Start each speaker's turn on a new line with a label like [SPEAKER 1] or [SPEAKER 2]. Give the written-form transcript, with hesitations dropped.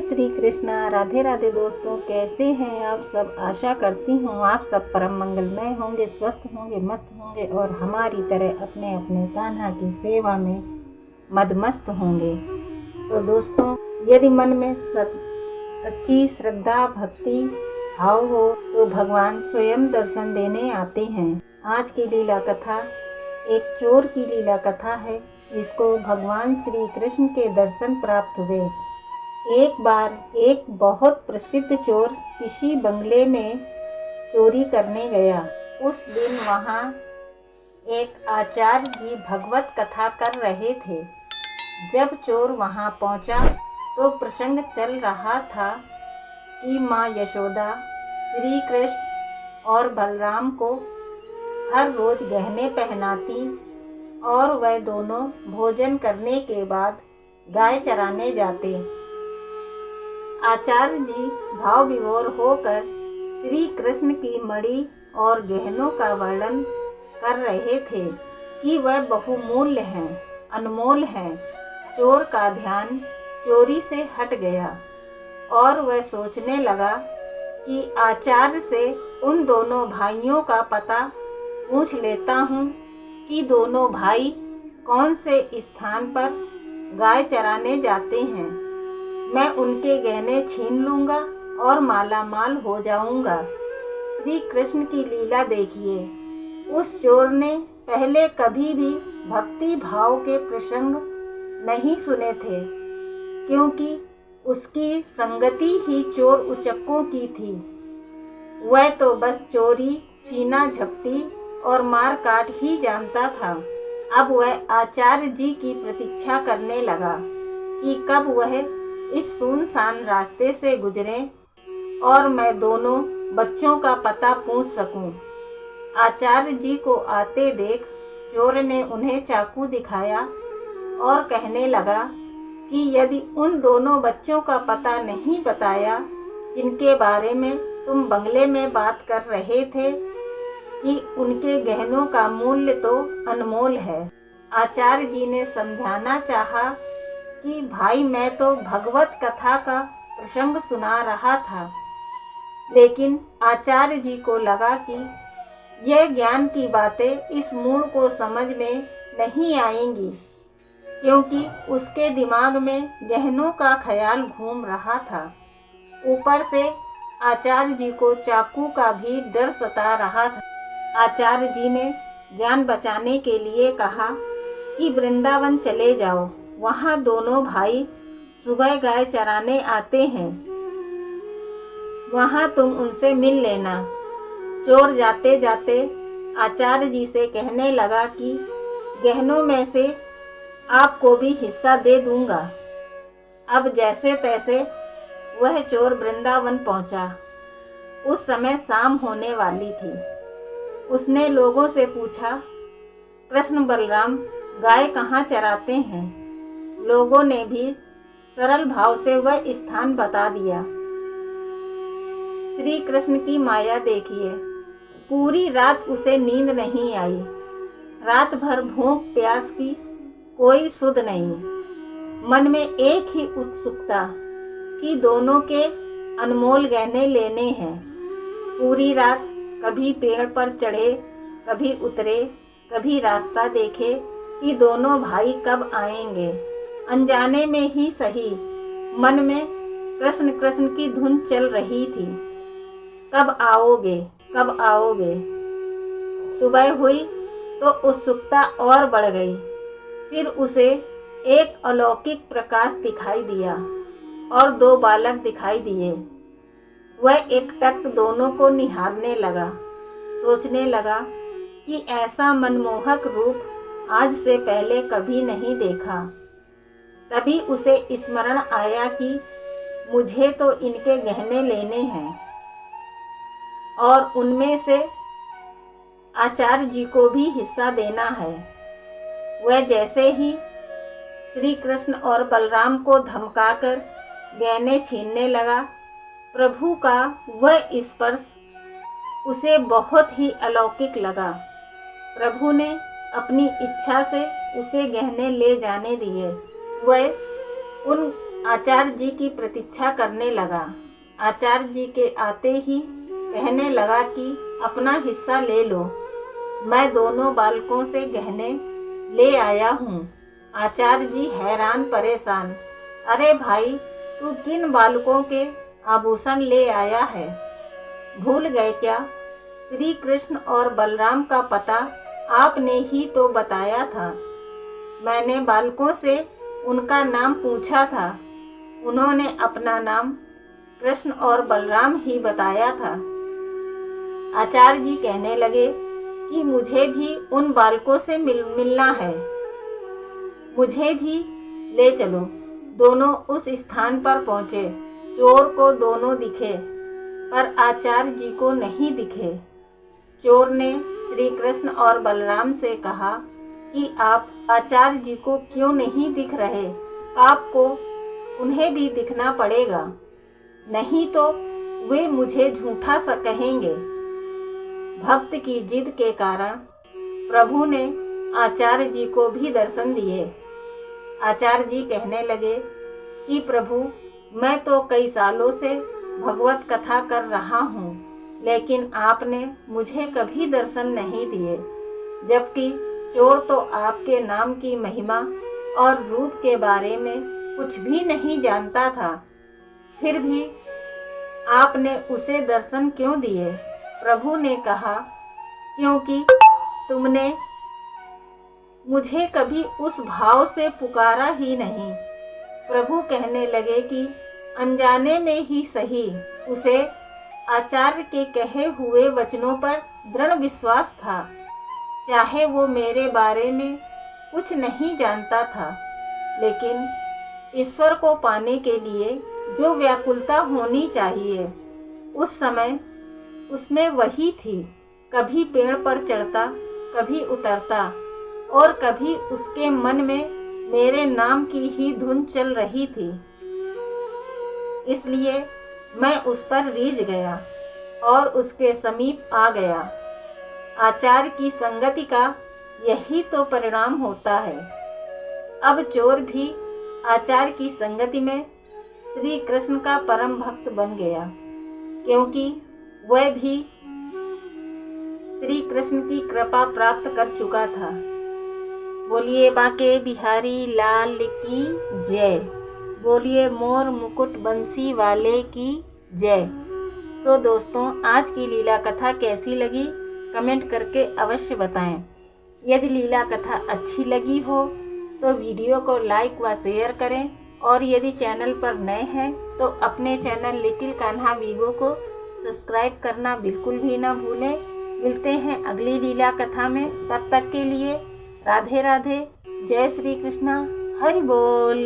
[SPEAKER 1] श्री कृष्णा। राधे राधे दोस्तों, कैसे हैं आप सब। आशा करती हूँ आप सब परम मंगलमय होंगे, स्वस्थ होंगे, मस्त होंगे और हमारी तरह अपने अपने कान्हा की सेवा में मदमस्त होंगे। तो दोस्तों, यदि मन में सच्ची श्रद्धा, भक्ति, भाव हो तो भगवान स्वयं दर्शन देने आते हैं। आज की लीला कथा एक चोर की लीला कथा है, जिसको भगवान श्री कृष्ण के दर्शन प्राप्त हुए। एक बार एक बहुत प्रसिद्ध चोर किसी बंगले में चोरी करने गया। उस दिन वहाँ एक आचार्य जी भगवत कथा कर रहे थे। जब चोर वहाँ पहुँचा तो प्रसंग चल रहा था कि माँ यशोदा श्री कृष्ण और बलराम को हर रोज गहने पहनाती और वह दोनों भोजन करने के बाद गाय चराने जाते। आचार्य जी भाव विभोर होकर श्री कृष्ण की मणि और गहनों का वर्णन कर रहे थे कि वह बहुमूल्य हैं, अनमोल हैं। चोर का ध्यान चोरी से हट गया और वह सोचने लगा कि आचार्य से उन दोनों भाइयों का पता पूछ लेता हूँ कि दोनों भाई कौन से स्थान पर गाय चराने जाते हैं। मैं उनके गहने छीन लूँगा और मालामाल हो जाऊँगा। श्री कृष्ण की लीला देखिए। उस चोर ने पहले कभी भी भक्ति भाव के प्रसंग नहीं सुने थे, क्योंकि उसकी संगति ही चोर उचक्कों की थी। वह तो बस चोरी, छीना झपटी और मार काट ही जानता था। अब वह आचार्य जी की प्रतीक्षा करने लगा कि कब वह इस सुनसान रास्ते से गुजरें और मैं दोनों बच्चों का पता पूछ सकूं। आचार्य जी को आते देख चोर ने उन्हें चाकू दिखाया और कहने लगा कि यदि उन दोनों बच्चों का पता नहीं बताया जिनके बारे में तुम बंगले में बात कर रहे थे, कि उनके गहनों का मूल्य तो अनमोल है। आचार्य जी ने समझाना चाहा कि भाई, मैं तो भगवत कथा का प्रसंग सुना रहा था। लेकिन आचार्य जी को लगा कि यह ज्ञान की बातें इस मूढ़ को समझ में नहीं आएंगी, क्योंकि उसके दिमाग में गहनों का ख्याल घूम रहा था। ऊपर से आचार्य जी को चाकू का भी डर सता रहा था। आचार्य जी ने जान बचाने के लिए कहा कि वृंदावन चले जाओ, वहाँ दोनों भाई सुबह गाय चराने आते हैं, वहाँ तुम उनसे मिल लेना। चोर जाते जाते आचार्य जी से कहने लगा कि गहनों में से आपको भी हिस्सा दे दूंगा। अब जैसे तैसे वह चोर वृंदावन पहुंचा। उस समय शाम होने वाली थी। उसने लोगों से पूछा, कृष्ण बलराम गाय कहाँ चराते हैं? लोगों ने भी सरल भाव से वह स्थान बता दिया। श्री कृष्ण की माया देखिए। पूरी रात उसे नींद नहीं आई। रात भर भूख प्यास की कोई सुध नहीं। मन में एक ही उत्सुकता कि दोनों के अनमोल गहने लेने हैं। पूरी रात कभी पेड़ पर चढ़े, कभी उतरे, कभी रास्ता देखे कि दोनों भाई कब आएंगे। अनजाने में ही सही मन में कृष्ण कृष्ण की धुन चल रही थी। कब आओगे, कब आओगे। सुबह हुई तो उत्सुकता और बढ़ गई। फिर उसे एक अलौकिक प्रकाश दिखाई दिया और दो बालक दिखाई दिए। वह एकटक दोनों को निहारने लगा। सोचने लगा कि ऐसा मनमोहक रूप आज से पहले कभी नहीं देखा। तभी उसे स्मरण आया कि मुझे तो इनके गहने लेने हैं और उनमें से आचार्य जी को भी हिस्सा देना है। वह जैसे ही श्री कृष्ण और बलराम को धमकाकर गहने छीनने लगा, प्रभु का वह स्पर्श उसे बहुत ही अलौकिक लगा। प्रभु ने अपनी इच्छा से उसे गहने ले जाने दिए। वह उन आचार्य जी की प्रतीक्षा करने लगा। आचार्य जी के आते ही कहने लगा कि अपना हिस्सा ले लो, मैं दोनों बालकों से गहने ले आया हूँ। आचार्य जी हैरान परेशान, अरे भाई, तू किन बालकों के आभूषण ले आया है? भूल गए क्या? श्री कृष्ण और बलराम का पता आपने ही तो बताया था। मैंने बालकों से उनका नाम पूछा था, उन्होंने अपना नाम कृष्ण और बलराम ही बताया था। आचार्य जी कहने लगे कि मुझे भी उन बालकों से मिलना है, मुझे भी ले चलो। दोनों उस स्थान पर पहुँचे। चोर को दोनों दिखे पर आचार्य जी को नहीं दिखे। चोर ने श्री कृष्ण और बलराम से कहा कि आप आचार्य जी को क्यों नहीं दिख रहे? आपको उन्हें भी दिखना पड़ेगा, नहीं तो वे मुझे झूठा सा कहेंगे। भक्त की जिद के कारण प्रभु ने आचार्य जी को भी दर्शन दिए। आचार्य जी कहने लगे कि प्रभु, मैं तो कई सालों से भगवत कथा कर रहा हूँ, लेकिन आपने मुझे कभी दर्शन नहीं दिए, जबकि चोर तो आपके नाम की महिमा और रूप के बारे में कुछ भी नहीं जानता था, फिर भी आपने उसे दर्शन क्यों दिए? प्रभु ने कहा, क्योंकि तुमने मुझे कभी उस भाव से पुकारा ही नहीं। प्रभु कहने लगे कि अनजाने में ही सही, उसे आचार्य के कहे हुए वचनों पर दृढ़ विश्वास था, चाहे वो मेरे बारे में कुछ नहीं जानता था, लेकिन ईश्वर को पाने के लिए जो व्याकुलता होनी चाहिए, उस समय उसमें वही थी। कभी पेड़ पर चढ़ता, कभी उतरता, और कभी उसके मन में मेरे नाम की ही धुन चल रही थी। इसलिए मैं उस पर रीझ गया और उसके समीप आ गया। आचार्य की संगति का यही तो परिणाम होता है। अब चोर भी आचार्य की संगति में श्री कृष्ण का परम भक्त बन गया, क्योंकि वह भी श्री कृष्ण की कृपा प्राप्त कर चुका था। बोलिए बांके बिहारी लाल की जय। बोलिए मोर मुकुट बंसी वाले की जय। तो दोस्तों, आज की लीला कथा कैसी लगी कमेंट करके अवश्य बताएं। यदि लीला कथा अच्छी लगी हो तो वीडियो को लाइक व शेयर करें, और यदि चैनल पर नए हैं तो अपने चैनल लिटिल कान्हा वीगो को सब्सक्राइब करना बिल्कुल भी ना भूलें। मिलते हैं अगली लीला कथा में, तब तक के लिए राधे राधे। जय श्री कृष्णा। हरि बोल।